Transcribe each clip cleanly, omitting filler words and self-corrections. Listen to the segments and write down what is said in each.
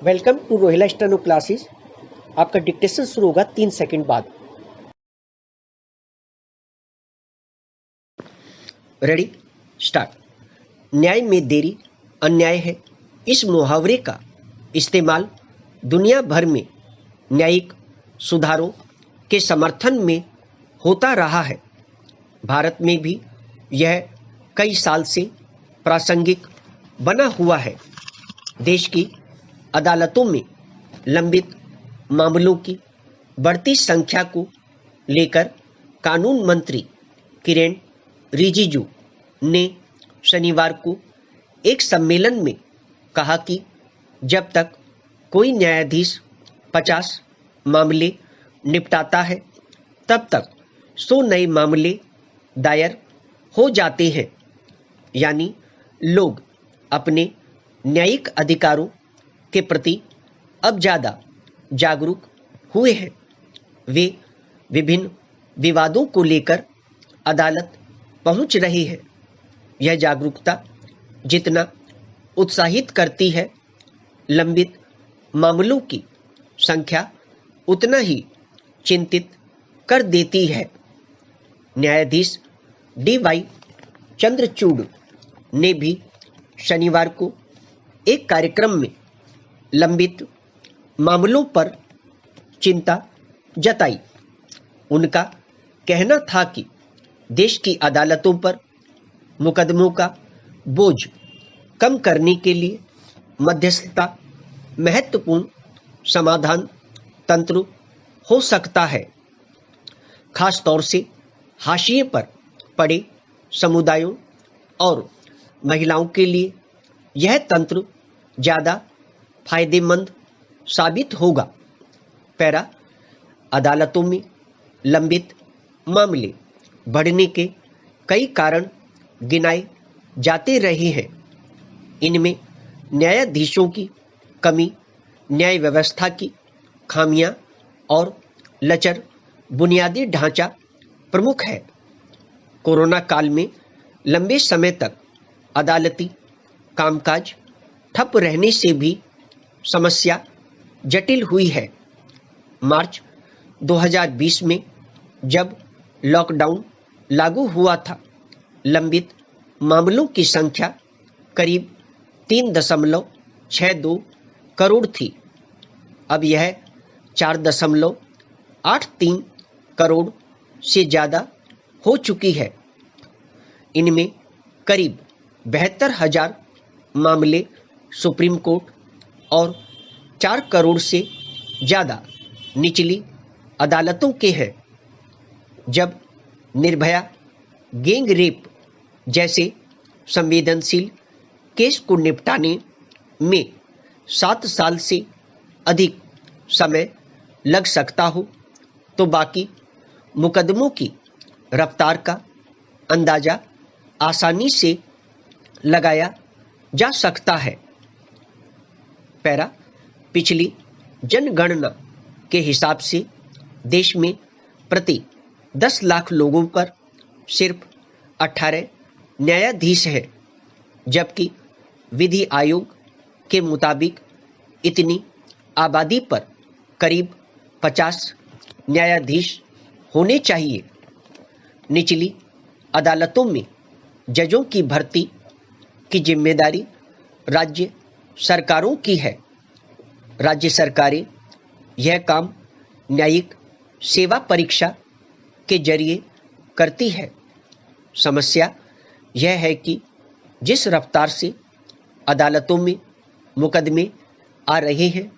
Welcome to Rohila steno classes. आपका dictation शुरू होगा 3 सेकंड बाद। Ready, start. न्याय में देरी अन्याय है। इस मुहावरे का इस्तेमाल दुनिया भर में न्यायिक सुधारों के समर्थन में होता रहा है। भारत में भी यह कई साल से प्रासंगिक बना हुआ है। देश की अदालतों में लंबित मामलों की बढ़ती संख्या को लेकर कानून मंत्री किरेन रिजिजू ने शनिवार को एक सम्मेलन में कहा कि जब तक कोई न्यायाधीश 50 मामले निपटाता है तब तक 100 नए मामले दायर हो जाते हैं। यानी लोग अपने न्यायिक अधिकारों के प्रति अब ज़्यादा जागरूक हुए हैं। वे विभिन्न विवादों को लेकर अदालत पहुंच रहे हैं। यह जागरूकता जितना उत्साहित करती है, लंबित मामलों की संख्या उतना ही चिंतित कर देती है। न्यायाधीश डी.वाई. चंद्रचूड़ ने भी शनिवार को एक कार्यक्रम में लंबित मामलों पर चिंता जताई। उनका कहना था कि देश की अदालतों पर मुकदमों का बोझ कम करने के लिए मध्यस्थता महत्वपूर्ण समाधान तंत्र हो सकता है। खास तौर से हाशिए पर पड़े समुदायों और महिलाओं के लिए यह तंत्र ज़्यादा फायदेमंद साबित होगा। पैरा, अदालतों में लंबित मामले बढ़ने के कई कारण गिनाए जाते रहे हैं। इनमें न्यायाधीशों की कमी, न्याय व्यवस्था की खामियां और लचर बुनियादी ढांचा प्रमुख है। कोरोना काल में लंबे समय तक अदालती कामकाज ठप रहने से भी समस्या जटिल हुई है। मार्च 2020 में जब लॉकडाउन लागू हुआ था, लंबित मामलों की संख्या करीब 3.62 करोड़ थी। अब यह 4.83 करोड़ से ज़्यादा हो चुकी है। इनमें करीब 72,000 मामले सुप्रीम कोर्ट और 4 करोड़ से ज़्यादा निचली अदालतों के हैं। जब निर्भया गैंग रेप जैसे संवेदनशील केस को निपटाने में 7 साल से अधिक समय लग सकता हो, तो बाकी मुकदमों की रफ्तार का अंदाज़ा आसानी से लगाया जा सकता है। पैरा, पिछली जनगणना के हिसाब से देश में प्रति 10 लाख लोगों पर सिर्फ 18 न्यायाधीश हैं, जबकि विधि आयोग के मुताबिक इतनी आबादी पर करीब 50 न्यायाधीश होने चाहिए। निचली अदालतों में जजों की भर्ती की जिम्मेदारी राज्य सरकारों की है। राज्य सरकारें यह काम न्यायिक सेवा परीक्षा के जरिए करती है। समस्या यह है कि जिस रफ्तार से अदालतों में मुकदमे आ रहे हैं,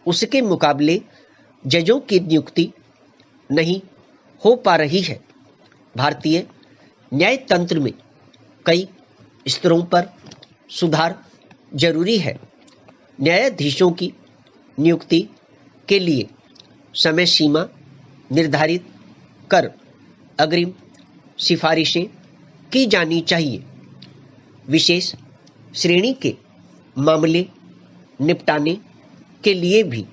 उसके मुकाबले जजों की नियुक्ति नहीं हो पा रही है। भारतीय न्याय तंत्र में कई स्तरों पर सुधार जरूरी है। न्यायाधीशों की नियुक्ति के लिए समय सीमा निर्धारित कर अग्रिम सिफारिशें की जानी चाहिए। विशेष श्रेणी के मामले निपटाने के लिए भी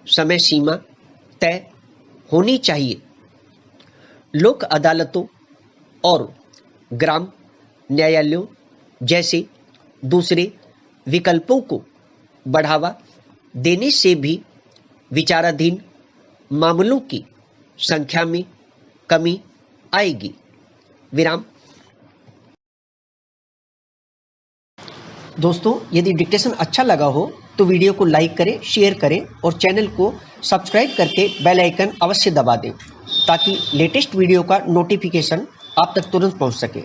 समय सीमा तय होनी चाहिए। लोक अदालतों और ग्राम न्यायालयों जैसे दूसरे विकल्पों को बढ़ावा देने से भी विचाराधीन मामलों की संख्या में कमी आएगी। विराम। दोस्तों, यदि डिक्टेशन अच्छा लगा हो तो वीडियो को लाइक करें, शेयर करें और चैनल को सब्सक्राइब करके बेल आइकन अवश्य दबा दें ताकि लेटेस्ट वीडियो का नोटिफिकेशन आप तक तुरंत पहुंच सके।